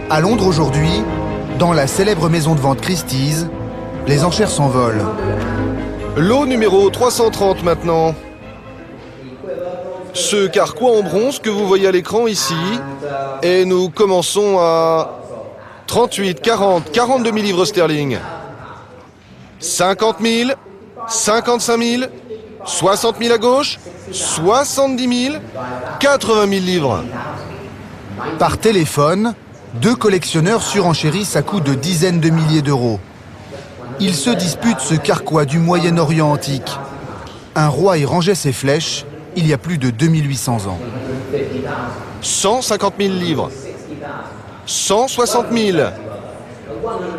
À Londres aujourd'hui, dans la célèbre maison de vente Christie's, les enchères s'envolent. Lot numéro 330 maintenant. Ce carquois en bronze que vous voyez à l'écran ici. Et nous commençons à 38, 40, 42 000 livres sterling. 50 000, 55 000, 60 000 à gauche, 70 000, 80 000 livres. Par téléphone, deux collectionneurs surenchérissent à coups de dizaines de milliers d'euros. Ils se disputent ce carquois du Moyen-Orient antique. Un roi y rangeait ses flèches il y a plus de 2800 ans. 150 000 livres. 160 000.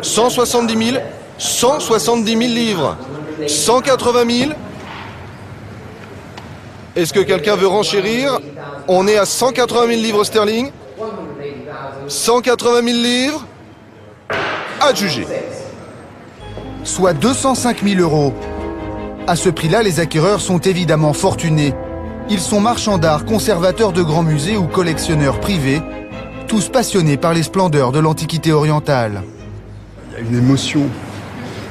170 000. 170 000 livres. 180 000. Est-ce que quelqu'un veut renchérir? On est à 180 000 livres sterling. 180 000 livres. À juger. Soit 205 000 euros. À ce prix-là, les acquéreurs sont évidemment fortunés. Ils sont marchands d'art, conservateurs de grands musées ou collectionneurs privés, tous passionnés par les splendeurs de l'Antiquité orientale. Il y a une émotion.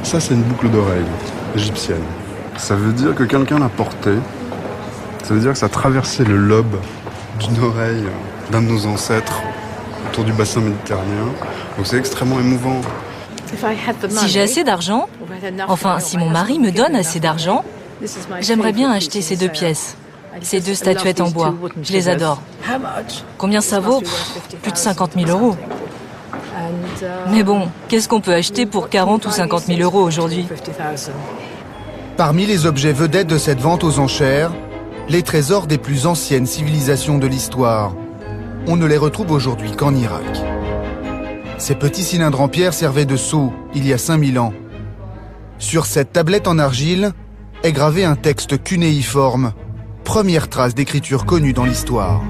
Ça, c'est une boucle d'oreille égyptienne. Ça veut dire que quelqu'un l'a portée. Ça veut dire que ça a traversé le lobe d'une oreille d'un de nos ancêtres autour du bassin méditerranéen. Donc c'est extrêmement émouvant. Si j'ai assez d'argent, enfin si mon mari me donne assez d'argent, j'aimerais bien acheter ces deux pièces. Ces deux statuettes en bois, je les adore. Combien ça vaut? Plus de 50 000 euros. Mais bon, qu'est-ce qu'on peut acheter pour 40 ou 50 000 euros aujourd'hui? Parmi les objets vedettes de cette vente aux enchères, les trésors des plus anciennes civilisations de l'histoire. On ne les retrouve aujourd'hui qu'en Irak. Ces petits cylindres en pierre servaient de sceau il y a 5000 ans. Sur cette tablette en argile est gravé un texte cunéiforme, première trace d'écriture connue dans l'histoire.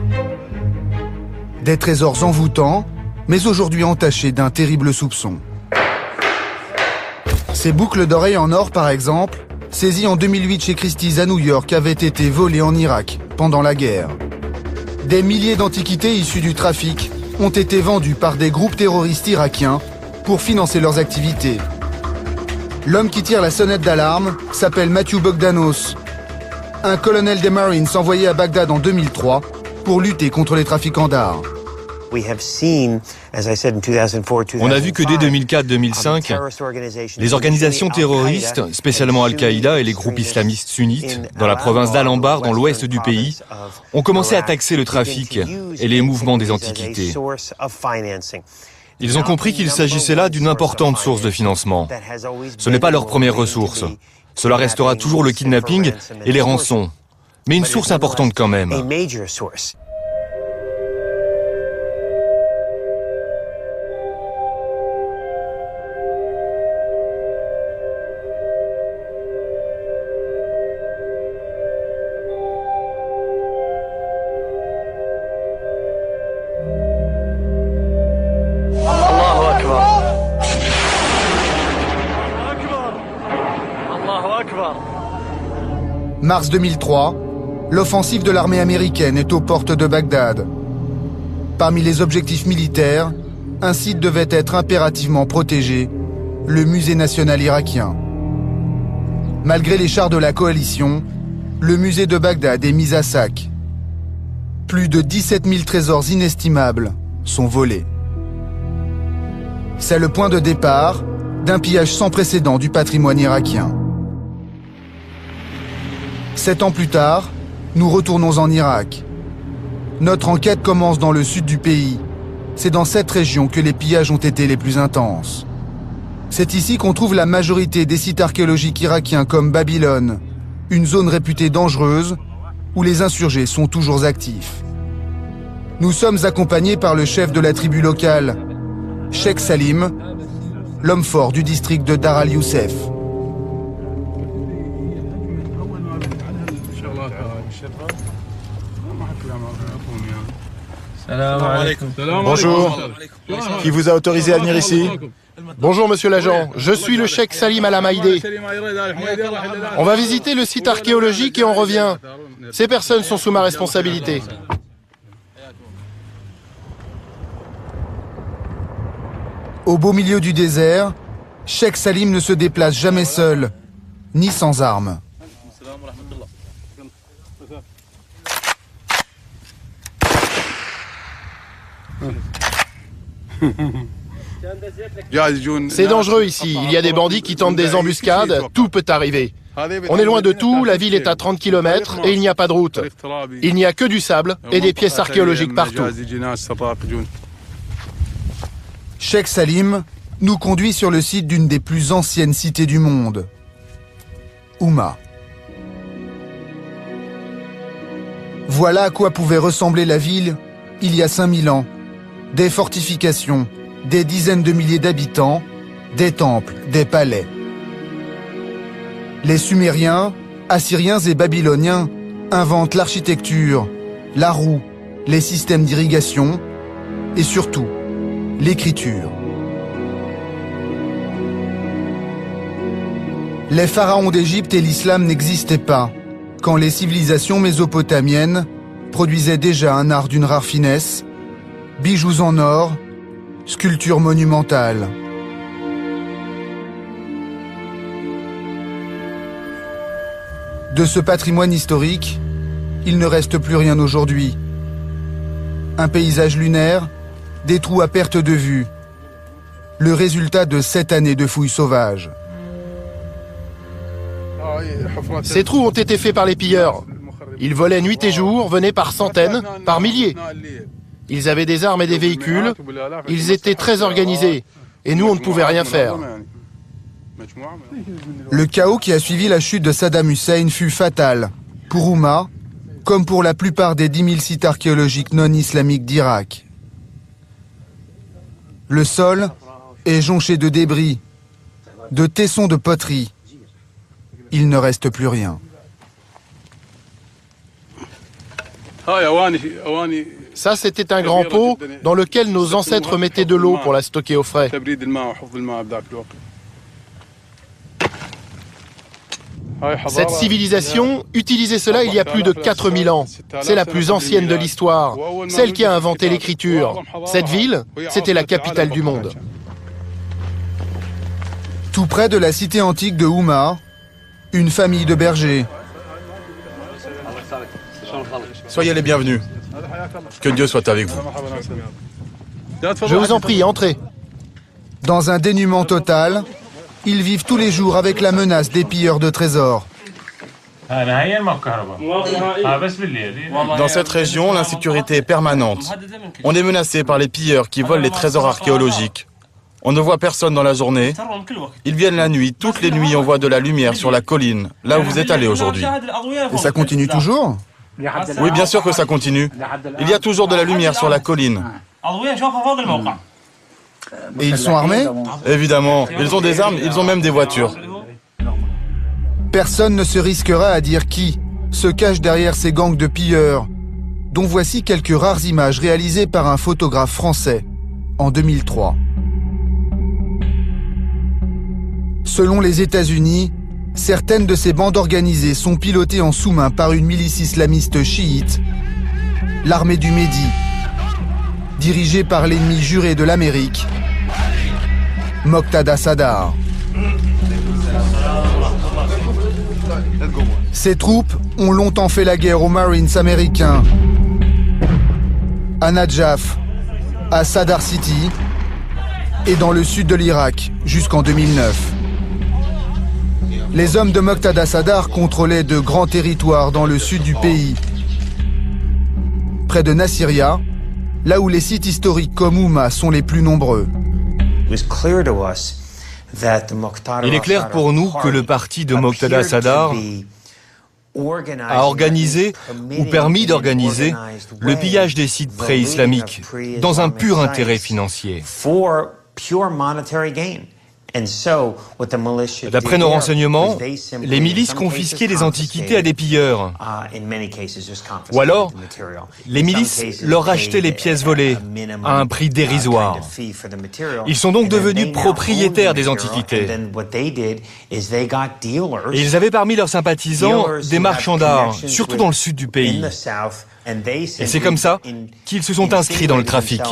Des trésors envoûtants, mais aujourd'hui entachés d'un terrible soupçon. Ces boucles d'oreilles en or, par exemple, saisies en 2008 chez Christie's à New York, avaient été volées en Irak pendant la guerre. Des milliers d'antiquités issues du trafic ont été vendues par des groupes terroristes irakiens pour financer leurs activités. L'homme qui tire la sonnette d'alarme s'appelle Matthew Bogdanos, un colonel des Marines envoyé à Bagdad en 2003 pour lutter contre les trafiquants d'art. On a vu que dès 2004-2005, les organisations terroristes, spécialement Al-Qaïda et les groupes islamistes sunnites, dans la province d'Al-Anbar, dans l'ouest du pays, ont commencé à taxer le trafic et les mouvements des antiquités. Ils ont compris qu'il s'agissait là d'une importante source de financement. Ce n'est pas leur première ressource. Cela restera toujours le kidnapping et les rançons, mais une source importante quand même. Mars 2003, l'offensive de l'armée américaine est aux portes de Bagdad. Parmi les objectifs militaires, un site devait être impérativement protégé, le musée national irakien. Malgré les chars de la coalition, le musée de Bagdad est mis à sac. Plus de 17 000 trésors inestimables sont volés. C'est le point de départ d'un pillage sans précédent du patrimoine irakien. 7 ans plus tard, nous retournons en Irak. Notre enquête commence dans le sud du pays. C'est dans cette région que les pillages ont été les plus intenses. C'est ici qu'on trouve la majorité des sites archéologiques irakiens comme Babylone, une zone réputée dangereuse où les insurgés sont toujours actifs. Nous sommes accompagnés par le chef de la tribu locale, Cheikh Salim, l'homme fort du district de Dar al-Youssef. Bonjour. Qui vous a autorisé à venir ici? Bonjour monsieur l'agent, je suis le cheikh Salim Al-Amaïdé. On va visiter le site archéologique et on revient. Ces personnes sont sous ma responsabilité. Au beau milieu du désert, Cheikh Salim ne se déplace jamais seul, ni sans armes. C'est dangereux ici, il y a des bandits qui tentent des embuscades, tout peut arriver. On est loin de tout, la ville est à 30 km et il n'y a pas de route. Il n'y a que du sable et des pièces archéologiques partout. Cheikh Salim nous conduit sur le site d'une des plus anciennes cités du monde, Houma. Voilà à quoi pouvait ressembler la ville il y a 5000 ans. Des fortifications, des dizaines de milliers d'habitants, des temples, des palais. Les Sumériens, Assyriens et Babyloniens inventent l'architecture, la roue, les systèmes d'irrigation et surtout l'écriture. Les pharaons d'Égypte et l'islam n'existaient pas quand les civilisations mésopotamiennes produisaient déjà un art d'une rare finesse, bijoux en or, sculptures monumentales. De ce patrimoine historique, il ne reste plus rien aujourd'hui. Un paysage lunaire, des trous à perte de vue, le résultat de 7 années de fouilles sauvages. Ces trous ont été faits par les pilleurs. Ils volaient nuit et jour, venaient par centaines, par milliers. Ils avaient des armes et des véhicules, ils étaient très organisés, et nous on ne pouvait rien faire. Le chaos qui a suivi la chute de Saddam Hussein fut fatal, pour Houma, comme pour la plupart des 10 000 sites archéologiques non islamiques d'Irak. Le sol est jonché de débris, de tessons de poterie. Il ne reste plus rien. Ça, c'était un grand pot dans lequel nos ancêtres mettaient de l'eau pour la stocker au frais. Cette civilisation utilisait cela il y a plus de 4000 ans. C'est la plus ancienne de l'histoire, celle qui a inventé l'écriture. Cette ville, c'était la capitale du monde. Tout près de la cité antique de Houma, une famille de bergers. Soyez les bienvenus. Que Dieu soit avec vous. Je vous en prie, entrez. Dans un dénuement total, ils vivent tous les jours avec la menace des pilleurs de trésors. Dans cette région, l'insécurité est permanente. On est menacé par les pilleurs qui volent les trésors archéologiques. On ne voit personne dans la journée. Ils viennent la nuit. Toutes les nuits, on voit de la lumière sur la colline, là où vous êtes allé aujourd'hui. Et ça continue toujours? Oui, bien sûr que ça continue. Il y a toujours de la lumière sur la colline. Et ils sont armés? Évidemment, ils ont des armes, ils ont même des voitures. Personne ne se risquera à dire qui se cache derrière ces gangs de pilleurs, dont voici quelques rares images réalisées par un photographe français en 2003. Selon les États-Unis, certaines de ces bandes organisées sont pilotées en sous-main par une milice islamiste chiite, l'armée du Mehdi, dirigée par l'ennemi juré de l'Amérique, Moqtada Sadar. Ces troupes ont longtemps fait la guerre aux Marines américains, à Najaf, à Sadar City et dans le sud de l'Irak jusqu'en 2009. Les hommes de Moqtada Sadar contrôlaient de grands territoires dans le sud du pays, près de Nasiriyah, là où les sites historiques comme Houma sont les plus nombreux. Il est clair pour nous que le parti de Moqtada Sadar a organisé ou permis d'organiser le pillage des sites pré-islamiques dans un pur intérêt financier. D'après nos renseignements, les milices confisquaient des antiquités à des pilleurs. Ou alors, les milices leur rachetaient les pièces volées à un prix dérisoire. Ils sont donc devenus propriétaires des antiquités. Et ils avaient parmi leurs sympathisants des marchands d'art, surtout dans le sud du pays. Et c'est comme ça qu'ils se sont inscrits dans le trafic.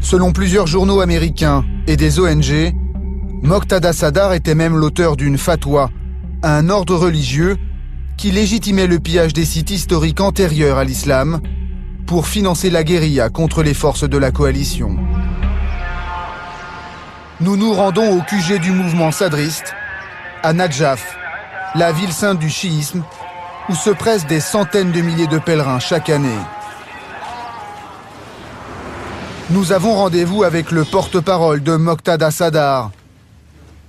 Selon plusieurs journaux américains et des ONG, Moqtada Sadar était même l'auteur d'une fatwa, un ordre religieux qui légitimait le pillage des sites historiques antérieurs à l'islam pour financer la guérilla contre les forces de la coalition. Nous nous rendons au QG du mouvement sadriste, à Nadjaf, la ville sainte du chiisme, où se pressent des centaines de milliers de pèlerins chaque année. Nous avons rendez-vous avec le porte-parole de Moqtada Sadar.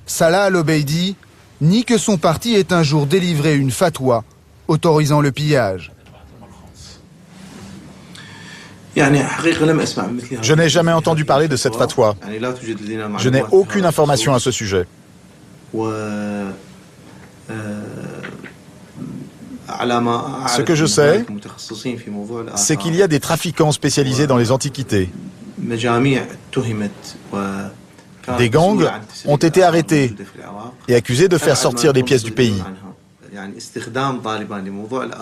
Salah Al-Obeidi nie que son parti ait un jour délivré une fatwa autorisant le pillage. Je n'ai jamais entendu parler de cette fatwa. Je n'ai aucune information à ce sujet. Ce que je sais, c'est qu'il y a des trafiquants spécialisés dans les antiquités. Des gangs ont été arrêtés et accusés de faire sortir des pièces du pays.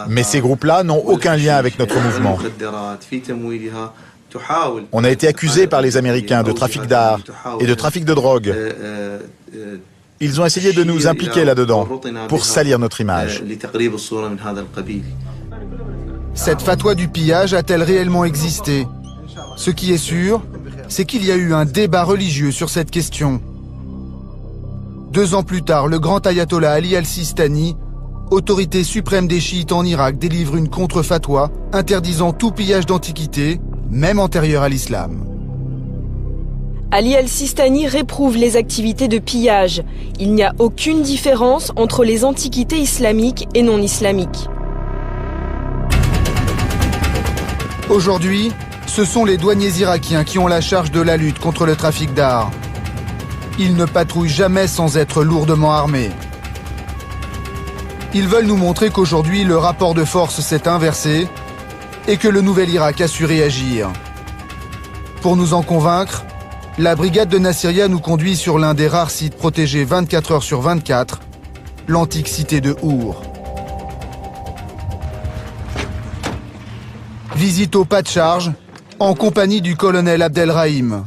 Mais ces groupes-là n'ont aucun lien avec notre mouvement. On a été accusés par les Américains de trafic d'art et de trafic de drogue. Ils ont essayé de nous impliquer là-dedans pour salir notre image. Cette fatwa du pillage a-t-elle réellement existé? Ce qui est sûr, c'est qu'il y a eu un débat religieux sur cette question. 2 ans plus tard, le grand ayatollah Ali al-Sistani, autorité suprême des chiites en Irak, délivre une contre-fatwa interdisant tout pillage d'antiquités, même antérieur à l'islam. Ali al-Sistani réprouve les activités de pillage. Il n'y a aucune différence entre les antiquités islamiques et non islamiques. Aujourd'hui, ce sont les douaniers irakiens qui ont la charge de la lutte contre le trafic d'art. Ils ne patrouillent jamais sans être lourdement armés. Ils veulent nous montrer qu'aujourd'hui, le rapport de force s'est inversé et que le nouvel Irak a su réagir. Pour nous en convaincre, la brigade de Nasiriyah nous conduit sur l'un des rares sites protégés 24 heures sur 24, l'antique cité de Our. Visite au pas de charge, en compagnie du colonel Abdelrahim.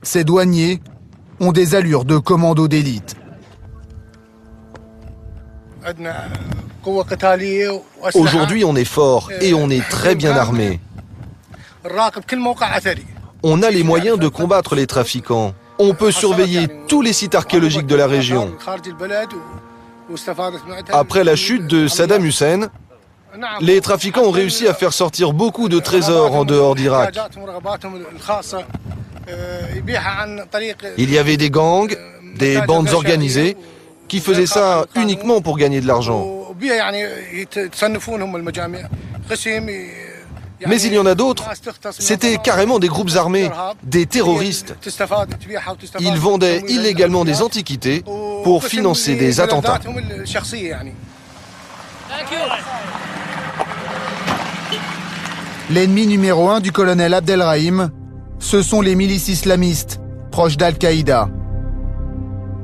Ces douaniers ont des allures de commando d'élite. Aujourd'hui, on est fort et on est très bien armé. On a les moyens de combattre les trafiquants. On peut surveiller tous les sites archéologiques de la région. Après la chute de Saddam Hussein, les trafiquants ont réussi à faire sortir beaucoup de trésors en dehors d'Irak. Il y avait des gangs, des bandes organisées, qui faisaient ça uniquement pour gagner de l'argent. Mais il y en a d'autres, c'était carrément des groupes armés, des terroristes. Ils vendaient illégalement des antiquités pour financer des attentats. L'ennemi numéro 1 du colonel Abdelrahim, ce sont les milices islamistes, proches d'Al-Qaïda.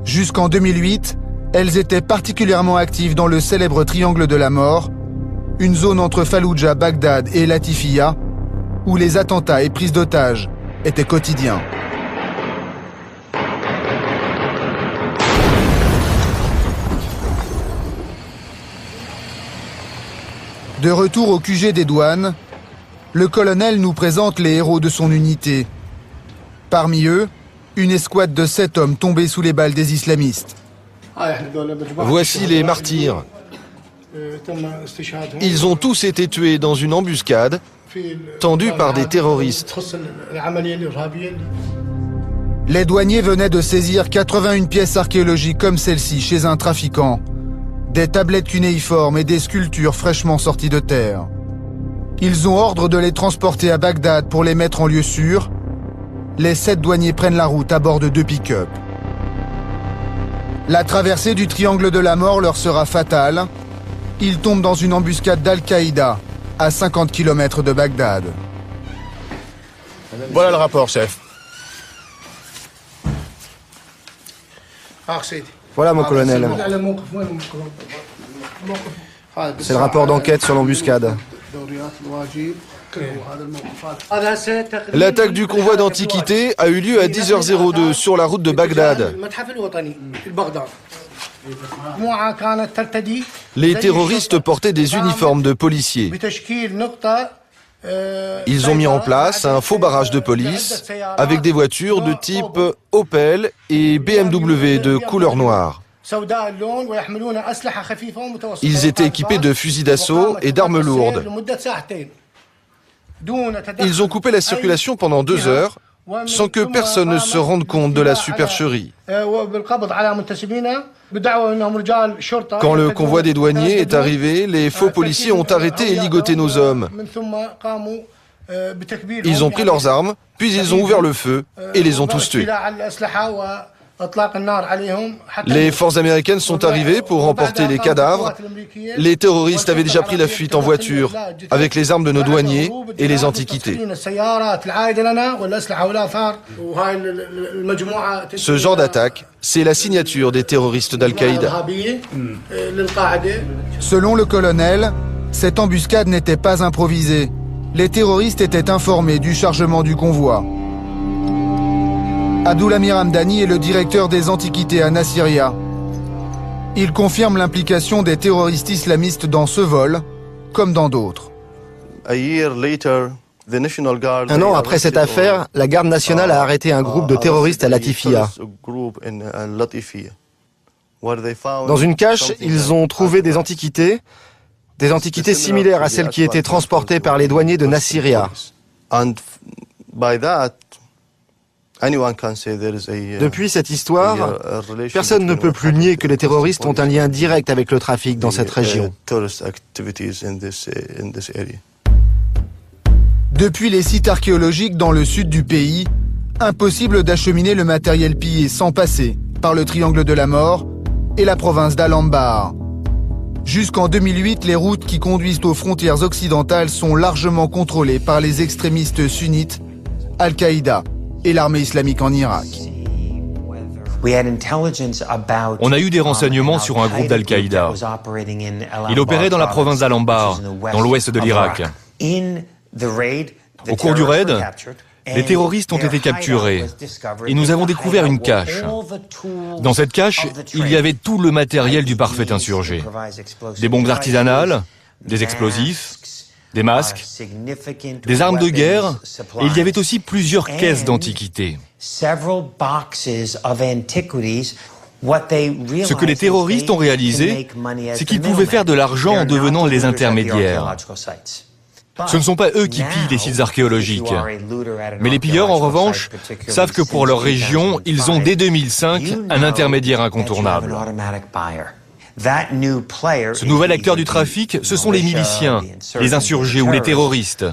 Jusqu'en 2008, elles étaient particulièrement actives dans le célèbre triangle de la mort, une zone entre Fallujah, Bagdad et Latifiya, où les attentats et prises d'otages étaient quotidiens. De retour au QG des douanes, le colonel nous présente les héros de son unité. Parmi eux, une escouade de 7 hommes tombés sous les balles des islamistes. Voici les martyrs. Ils ont tous été tués dans une embuscade tendue par des terroristes. Les douaniers venaient de saisir 81 pièces archéologiques comme celle-ci chez un trafiquant. Des tablettes cunéiformes et des sculptures fraîchement sorties de terre. Ils ont ordre de les transporter à Bagdad pour les mettre en lieu sûr. Les 7 douaniers prennent la route à bord de 2 pick-up. La traversée du triangle de la mort leur sera fatale. Ils tombent dans une embuscade d'Al-Qaïda, à 50 km de Bagdad. Voilà le rapport, chef. Voilà, mon colonel. C'est le rapport d'enquête sur l'embuscade. L'attaque du convoi d'antiquités a eu lieu à 10h02 sur la route de Bagdad. Les terroristes portaient des uniformes de policiers. Ils ont mis en place un faux barrage de police avec des voitures de type Opel et BMW de couleur noire. Ils étaient équipés de fusils d'assaut et d'armes lourdes. Ils ont coupé la circulation pendant 2 heures sans que personne ne se rende compte de la supercherie. Quand le convoi des douaniers est arrivé, les faux policiers ont arrêté et ligoté nos hommes. Ils ont pris leurs armes, puis ils ont ouvert le feu et les ont tous tués. Les forces américaines sont arrivées pour emporter les cadavres. Les terroristes avaient déjà pris la fuite en voiture avec les armes de nos douaniers et les antiquités. Ce genre d'attaque, c'est la signature des terroristes d'Al-Qaïda. Selon le colonel, cette embuscade n'était pas improvisée. Les terroristes étaient informés du chargement du convoi. Abdoulamir Hamdani est le directeur des antiquités à Nasiriyah. Il confirme l'implication des terroristes islamistes dans ce vol, comme dans d'autres. Un an après cette affaire, la garde nationale a arrêté un groupe de terroristes à Latifiyah. Dans une cache, ils ont trouvé des antiquités similaires à celles qui étaient transportées par les douaniers de Nasiriyah. Depuis cette histoire, personne ne peut plus nier que les terroristes ont un lien direct avec le trafic dans cette région. Depuis les sites archéologiques dans le sud du pays, impossible d'acheminer le matériel pillé sans passer par le triangle de la mort et la province d'Al-Anbar. Jusqu'en 2008, les routes qui conduisent aux frontières occidentales sont largement contrôlées par les extrémistes sunnites, Al-Qaïda et l'armée islamique en Irak. On a eu des renseignements sur un groupe d'Al-Qaïda. Il opérait dans la province d'Al-Anbar, dans l'ouest de l'Irak. Au cours du raid, les terroristes ont été capturés et nous avons découvert une cache. Dans cette cache, il y avait tout le matériel du parfait insurgé. Des bombes artisanales, des explosifs, des masques, des armes de guerre, et il y avait aussi plusieurs caisses d'antiquités. Ce que les terroristes ont réalisé, c'est qu'ils pouvaient faire de l'argent en devenant les intermédiaires. Ce ne sont pas eux qui pillent les sites archéologiques. Mais les pilleurs, en revanche, savent que pour leur région, ils ont dès 2005 un intermédiaire incontournable. Ce nouvel acteur du trafic, ce sont les miliciens, les insurgés ou les terroristes.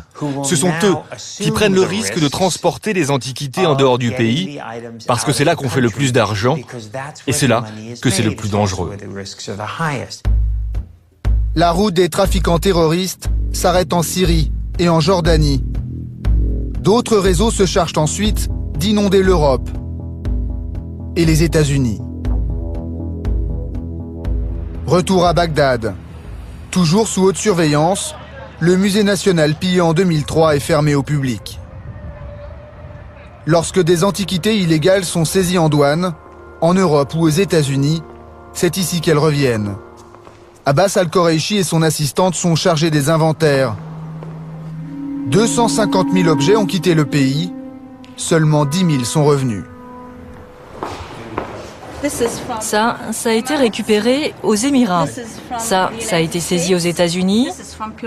Ce sont eux qui prennent le risque de transporter les antiquités en dehors du pays, parce que c'est là qu'on fait le plus d'argent, et c'est là que c'est le plus dangereux. La route des trafiquants terroristes s'arrête en Syrie et en Jordanie. D'autres réseaux se chargent ensuite d'inonder l'Europe et les États-Unis. Retour à Bagdad. Toujours sous haute surveillance, le musée national pillé en 2003 est fermé au public. Lorsque des antiquités illégales sont saisies en douane, en Europe ou aux États-Unis, c'est ici qu'elles reviennent. Abbas Al-Koreichi et son assistante sont chargés des inventaires. 250 000 objets ont quitté le pays, seulement 10 000 sont revenus. Ça a été récupéré aux Émirats. Ça a été saisi aux États-Unis.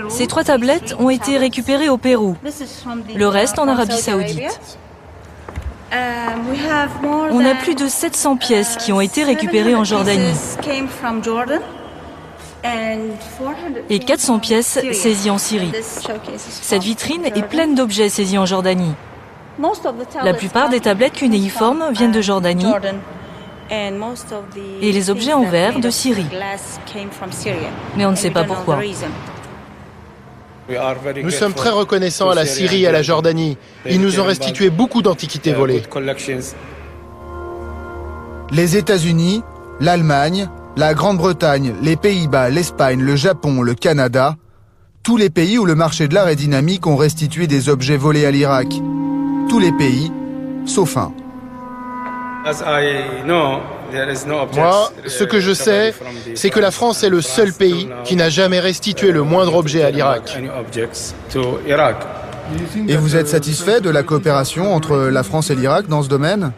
Ces 3 tablettes ont été récupérées au Pérou. Le reste en Arabie Saoudite. On a plus de 700 pièces qui ont été récupérées en Jordanie. Et 400 pièces saisies en Syrie. Cette vitrine est pleine d'objets saisis en Jordanie. La plupart des tablettes cunéiformes viennent de Jordanie. Et les objets en verre de Syrie. Mais on ne sait pas pourquoi. Nous sommes très reconnaissants à la Syrie et à la Jordanie. Ils nous ont restitué beaucoup d'antiquités volées. Les États-Unis, l'Allemagne, la Grande-Bretagne, les Pays-Bas, l'Espagne, le Japon, le Canada, Tous les pays où le marché de l'art est dynamique ont restitué des objets volés à l'Irak. Tous les pays, sauf un. Moi, ce que je sais, c'est que la France est le seul pays qui n'a jamais restitué le moindre objet à l'Irak. Et vous êtes satisfait de la coopération entre la France et l'Irak dans ce domaine?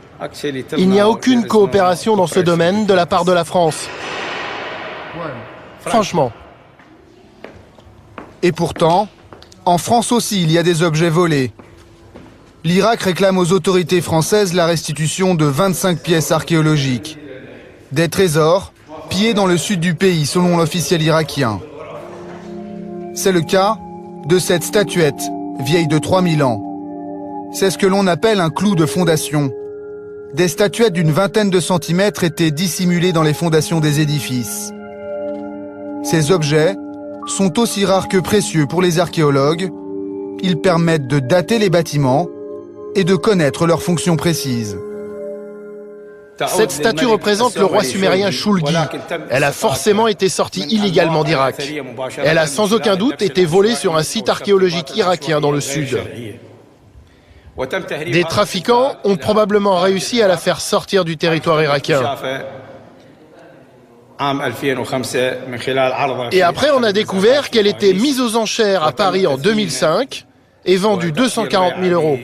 Il n'y a aucune coopération dans ce domaine de la part de la France. Franchement. Et pourtant, en France aussi, il y a des objets volés. L'Irak réclame aux autorités françaises la restitution de 25 pièces archéologiques. Des trésors pillés dans le sud du pays, selon l'officiel irakien. C'est le cas de cette statuette, vieille de 3000 ans. C'est ce que l'on appelle un clou de fondation. Des statuettes d'une vingtaine de centimètres étaient dissimulées dans les fondations des édifices. Ces objets sont aussi rares que précieux pour les archéologues. Ils permettent de dater les bâtiments et de connaître leurs fonctions précises. Cette statue représente le roi sumérien Shulgi. Elle a forcément été sortie illégalement d'Irak. Elle a sans aucun doute été volée sur un site archéologique irakien dans le sud. Des trafiquants ont probablement réussi à la faire sortir du territoire irakien. Et après, on a découvert qu'elle était mise aux enchères à Paris en 2005 et vendue 240 000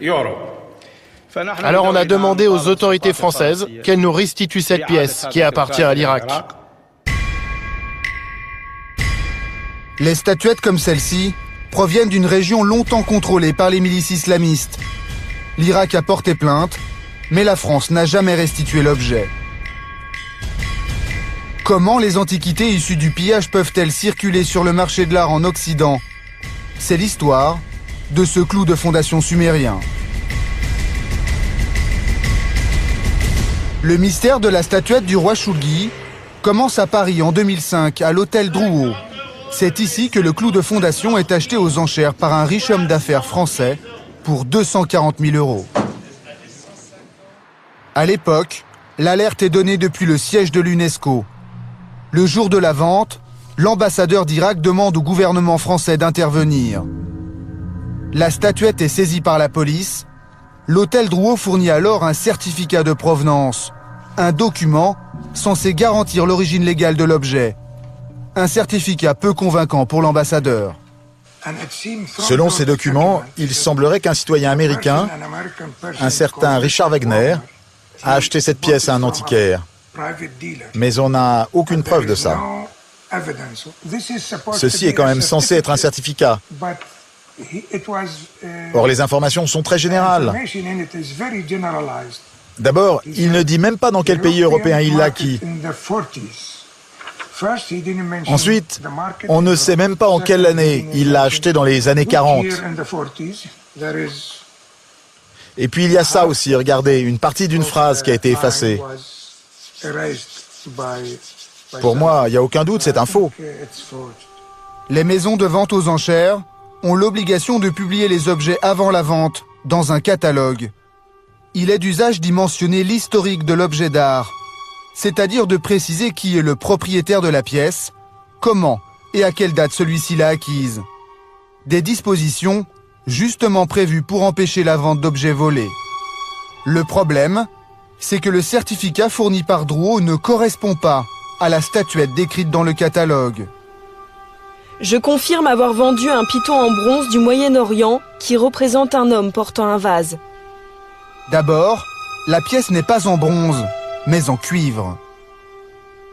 €. Alors on a demandé aux autorités françaises qu'elles nous restituent cette pièce qui appartient à l'Irak. Les statuettes comme celle-ci proviennent d'une région longtemps contrôlée par les milices islamistes. L'Irak a porté plainte, mais la France n'a jamais restitué l'objet. Comment les antiquités issues du pillage peuvent-elles circuler sur le marché de l'art en Occident? C'est l'histoire de ce clou de fondation sumérien. Le mystère de la statuette du roi Shulgi commence à Paris en 2005, à l'hôtel Drouot. C'est ici que le clou de fondation est acheté aux enchères par un riche homme d'affaires français pour 240 000 €. À l'époque, l'alerte est donnée depuis le siège de l'UNESCO. Le jour de la vente, l'ambassadeur d'Irak demande au gouvernement français d'intervenir. La statuette est saisie par la police. L'hôtel Drouot fournit alors un certificat de provenance, un document censé garantir l'origine légale de l'objet. Un certificat peu convaincant pour l'ambassadeur. Selon ces documents, il semblerait qu'un citoyen américain, un certain Richard Wagner, a acheté cette pièce à un antiquaire. Mais on n'a aucune preuve de ça. Ceci est quand même censé être un certificat. Or, les informations sont très générales. D'abord, il ne dit même pas dans quel pays européen il l'a acquis. Ensuite, on ne sait même pas en quelle année. Il l'a acheté dans les années 40. Et puis il y a ça aussi, regardez, une partie d'une phrase qui a été effacée. Pour moi, il n'y a aucun doute, c'est un faux. Les maisons de vente aux enchères ont l'obligation de publier les objets avant la vente dans un catalogue. Il est d'usage d'y mentionner l'historique de l'objet d'art, c'est-à-dire de préciser qui est le propriétaire de la pièce, comment et à quelle date celui-ci l'a acquise. Des dispositions justement prévues pour empêcher la vente d'objets volés. Le problème, c'est que le certificat fourni par Drouot ne correspond pas à la statuette décrite dans le catalogue. Je confirme avoir vendu un python en bronze du Moyen-Orient qui représente un homme portant un vase. D'abord, la pièce n'est pas en bronze, mais en cuivre.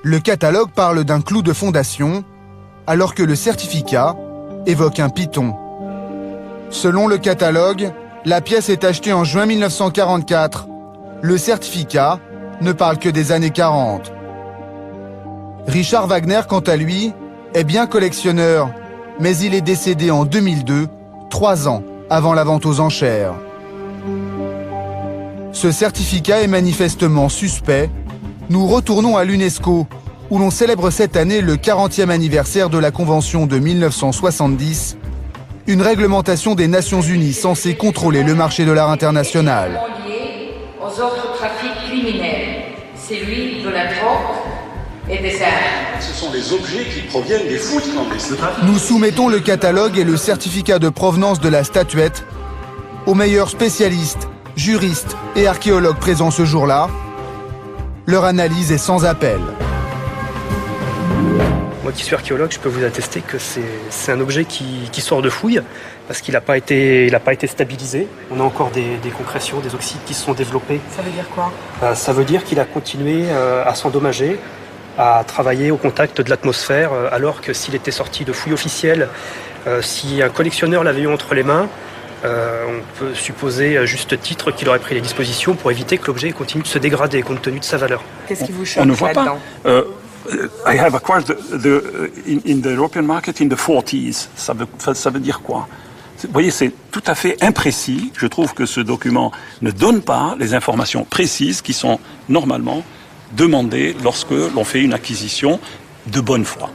Le catalogue parle d'un clou de fondation, alors que le certificat évoque un python. Selon le catalogue, la pièce est achetée en juin 1944. Le certificat ne parle que des années 40. Richard Wagner, quant à lui, est bien collectionneur, mais il est décédé en 2002, 3 ans avant la vente aux enchères. Ce certificat est manifestement suspect. Nous retournons à l'UNESCO, où l'on célèbre cette année le 40e anniversaire de la Convention de 1970, une réglementation des Nations Unies censée contrôler le marché de l'art international. Aux autres trafics criminels, celui de la drogue, Ce sont les objets qui proviennent des fouilles clandestines. Nous soumettons le catalogue et le certificat de provenance de la statuette aux meilleurs spécialistes, juristes et archéologues présents ce jour-là. Leur analyse est sans appel. Moi qui suis archéologue, je peux vous attester que c'est un objet qui sort de fouilles parce qu'il n'a pas été stabilisé. On a encore des concrétions, des oxydes qui se sont développés. Ça veut dire quoi? Ça veut dire qu'il a continué à s'endommager, à travailler au contact de l'atmosphère, alors que s'il était sorti de fouilles officielles, si un collectionneur l'avait eu entre les mains, on peut supposer à juste titre qu'il aurait pris les dispositions pour éviter que l'objet continue de se dégrader compte tenu de sa valeur. Qu'est-ce qui vous choque On ne voit là-dedans? pas. I have acquired in the European market in the 40s. Ça veut dire quoi? Vous voyez, c'est tout à fait imprécis. Je trouve que ce document ne donne pas les informations précises qui sont normalement demandées lorsque l'on fait une acquisition de bonne foi.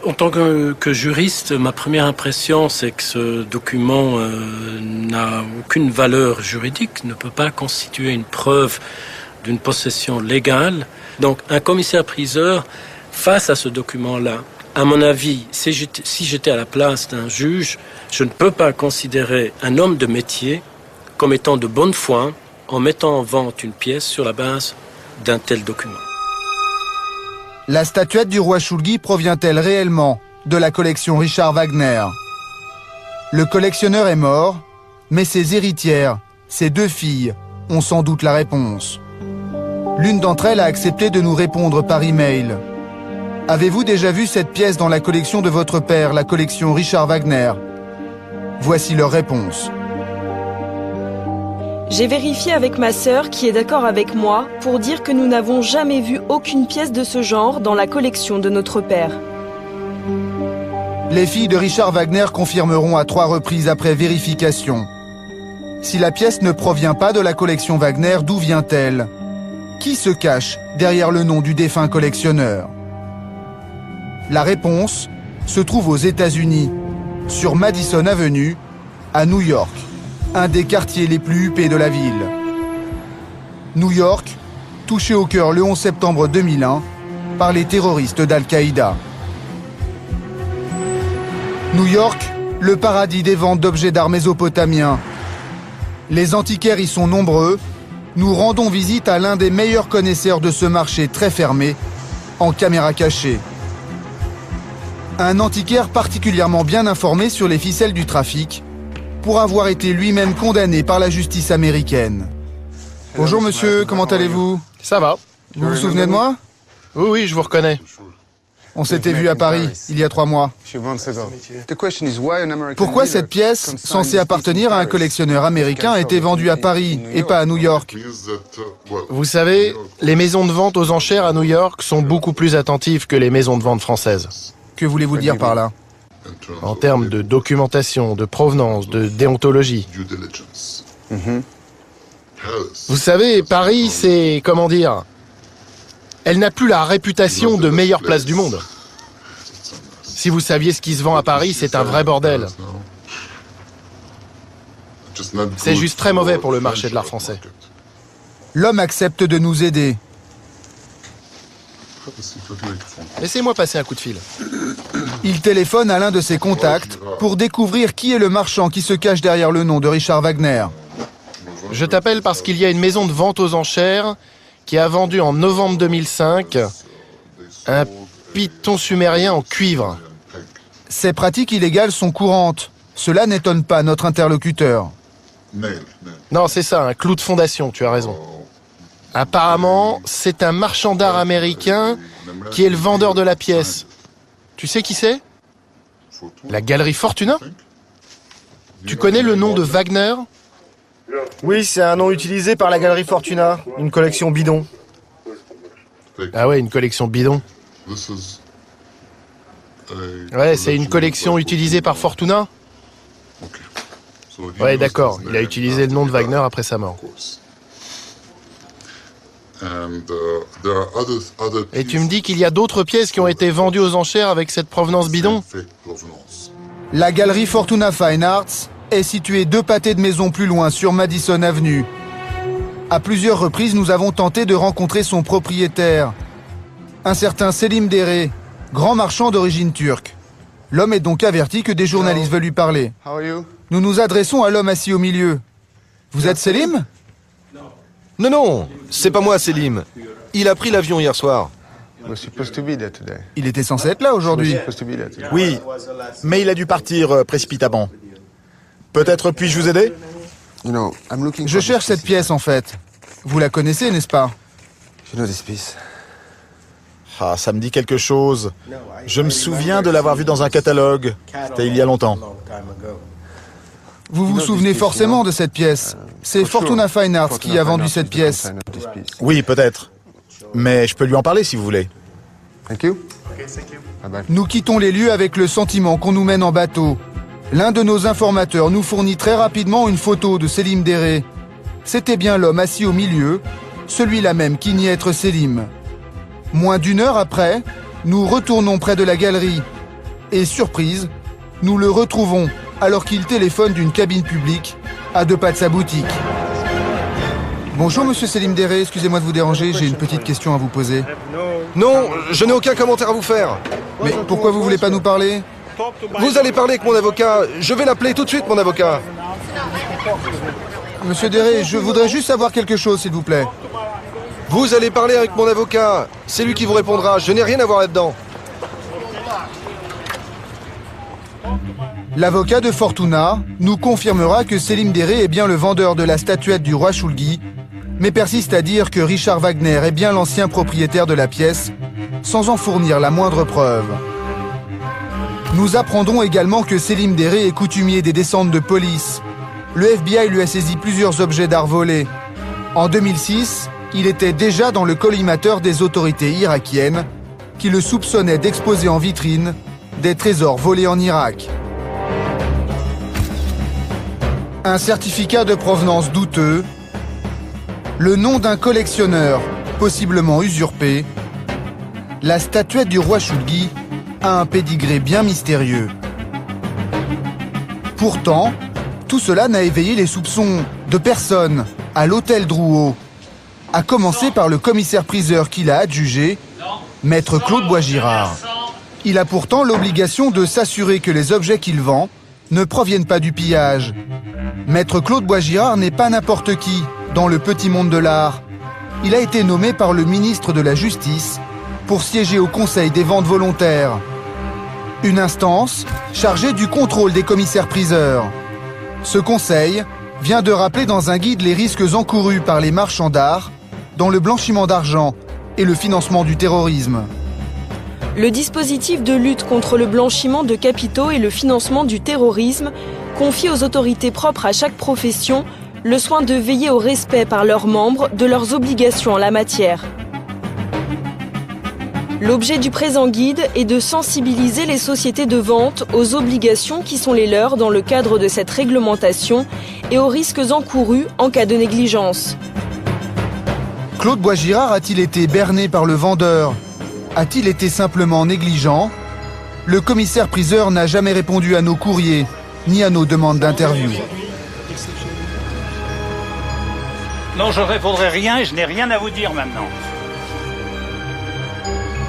En tant que juriste, ma première impression, c'est que ce document n'a aucune valeur juridique, ne peut pas constituer une preuve d'une possession légale. Donc, un commissaire-priseur, face à ce document-là, à mon avis, si j'étais à la place d'un juge, je ne peux pas considérer un homme de métier comme étant de bonne foi en mettant en vente une pièce sur la base d'un tel document. La statuette du roi Shulgi provient-elle réellement de la collection Richard Wagner? Le collectionneur est mort, mais ses héritières, ses 2 filles, ont sans doute la réponse. L'une d'entre elles a accepté de nous répondre par email. Avez-vous déjà vu cette pièce dans la collection de votre père, la collection Richard Wagner? Voici leur réponse. J'ai vérifié avec ma sœur qui est d'accord avec moi pour dire que nous n'avons jamais vu aucune pièce de ce genre dans la collection de notre père. Les filles de Richard Wagner confirmeront à 3 reprises après vérification. Si la pièce ne provient pas de la collection Wagner, d'où vient-elle? Qui se cache derrière le nom du défunt collectionneur? La réponse se trouve aux États-Unis, sur Madison Avenue, à New York, un des quartiers les plus huppés de la ville. New York, touché au cœur le 11 septembre 2001 par les terroristes d'Al-Qaïda. New York, le paradis des ventes d'objets d'art mésopotamiens. Les antiquaires y sont nombreux. Nous rendons visite à l'un des meilleurs connaisseurs de ce marché très fermé, en caméra cachée. Un antiquaire particulièrement bien informé sur les ficelles du trafic, pour avoir été lui-même condamné par la justice américaine. Bonjour monsieur, comment allez-vous? Ça va. Vous vous souvenez de moi? Oui, je vous reconnais. On s'était vu à Paris, il y a 3 mois. Pourquoi cette pièce, censée appartenir à un collectionneur américain, a été vendue à Paris et pas à New York? Vous savez, les maisons de vente aux enchères à New York sont beaucoup plus attentives que les maisons de vente françaises. Que voulez-vous dire par là? En termes de documentation, de provenance, de déontologie. Vous savez, Paris, c'est... comment dire? Elle n'a plus la réputation de meilleure place du monde. Si vous saviez ce qui se vend à Paris, c'est un vrai bordel. C'est juste très mauvais pour le marché de l'art français. L'homme accepte de nous aider. Laissez-moi passer un coup de fil. Il téléphone à l'un de ses contacts pour découvrir qui est le marchand qui se cache derrière le nom de Richard Wagner. Je t'appelle parce qu'il y a une maison de vente aux enchères qui a vendu en novembre 2005 un python sumérien en cuivre. Ces pratiques illégales sont courantes. Cela n'étonne pas notre interlocuteur. Non, c'est ça, un clou de fondation, tu as raison. Apparemment, c'est un marchand d'art américain qui est le vendeur de la pièce. Tu sais qui c'est? La galerie Fortuna? Tu connais le nom de Wagner? Oui, c'est un nom utilisé par la galerie Fortuna, une collection bidon. Ah ouais, une collection bidon. Ouais, c'est une collection utilisée par Fortuna? Ouais, d'accord, il a utilisé le nom de Wagner après sa mort. Et tu me dis qu'il y a d'autres pièces qui ont été vendues aux enchères avec cette provenance bidon? La galerie Fortuna Fine Arts est située 2 pâtés de maisons plus loin sur Madison Avenue. À plusieurs reprises, nous avons tenté de rencontrer son propriétaire, Un certain Selim Dere, grand marchand d'origine turque. L'homme est donc averti que des journalistes veulent lui parler. Nous nous adressons à l'homme assis au milieu. Vous êtes Selim? Non, non, c'est pas moi, Selim. Il a pris l'avion hier soir. Il était censé être là aujourd'hui. Oui, mais il a dû partir précipitamment. Peut-être puis-je vous aider? Je cherche cette pièce en fait. Vous la connaissez, n'est-ce pas? Ah, ça me dit quelque chose. Je me souviens de l'avoir vue dans un catalogue. C'était il y a longtemps. Vous vous souvenez forcément de cette pièce. C'est Fortuna Fine Arts qui a vendu cette pièce. Oui, peut-être. Mais je peux lui en parler si vous voulez. Nous quittons les lieux avec le sentiment qu'on nous mène en bateau. L'un de nos informateurs nous fournit très rapidement une photo de Selim Dere. C'était bien l'homme assis au milieu, celui-là même qui nie être Selim. Moins d'une heure après, nous retournons près de la galerie. Et surprise, nous le retrouvons alors qu'il téléphone d'une cabine publique à 2 pas de sa boutique. Bonjour monsieur Selim Dere, excusez-moi de vous déranger, j'ai une petite question à vous poser. Non, je n'ai aucun commentaire à vous faire. Mais pourquoi vous voulez pas nous parler? Vous allez parler avec mon avocat. Je vais l'appeler tout de suite, mon avocat. Monsieur Dere, je voudrais juste savoir quelque chose, s'il vous plaît. Vous allez parler avec mon avocat. C'est lui qui vous répondra. Je n'ai rien à voir là-dedans. L'avocat de Fortuna nous confirmera que Selim Dere est bien le vendeur de la statuette du roi Shulgi, mais persiste à dire que Richard Wagner est bien l'ancien propriétaire de la pièce, sans en fournir la moindre preuve. Nous apprendrons également que Selim Dere est coutumier des descentes de police. Le FBI lui a saisi plusieurs objets d'art volés. En 2006, il était déjà dans le collimateur des autorités irakiennes, qui le soupçonnaient d'exposer en vitrine des trésors volés en Irak. Un certificat de provenance douteux, le nom d'un collectionneur, possiblement usurpé, la statuette du roi Shulgi a un pédigré bien mystérieux. Pourtant, tout cela n'a éveillé les soupçons de personne à l'hôtel Drouot, à commencer par le commissaire-priseur qui l'a adjugé, maître Claude Boisgirard. Il a pourtant l'obligation de s'assurer que les objets qu'il vend ne proviennent pas du pillage. Maître Claude Boisgirard n'est pas n'importe qui dans le petit monde de l'art. Il a été nommé par le ministre de la Justice pour siéger au Conseil des ventes volontaires. Une instance chargée du contrôle des commissaires-priseurs. Ce conseil vient de rappeler dans un guide les risques encourus par les marchands d'art dans le blanchiment d'argent et le financement du terrorisme. Le dispositif de lutte contre le blanchiment de capitaux et le financement du terrorisme confie aux autorités propres à chaque profession le soin de veiller au respect par leurs membres de leurs obligations en la matière. L'objet du présent guide est de sensibiliser les sociétés de vente aux obligations qui sont les leurs dans le cadre de cette réglementation et aux risques encourus en cas de négligence. Claude Boisgirard a-t-il été berné par le vendeur? A-t-il été simplement négligent? Le commissaire-priseur n'a jamais répondu à nos courriers, ni à nos demandes d'interview. Non, je ne répondrai rien et je n'ai rien à vous dire maintenant.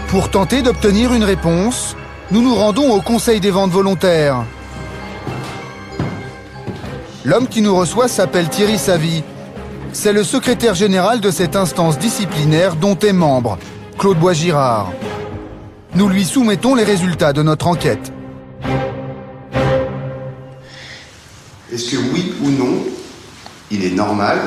Pour tenter d'obtenir une réponse, nous nous rendons au Conseil des ventes volontaires. L'homme qui nous reçoit s'appelle Thierry Savy. C'est le secrétaire général de cette instance disciplinaire dont est membre Claude Boisgirard. Nous lui soumettons les résultats de notre enquête. Est-ce que oui ou non, il est normal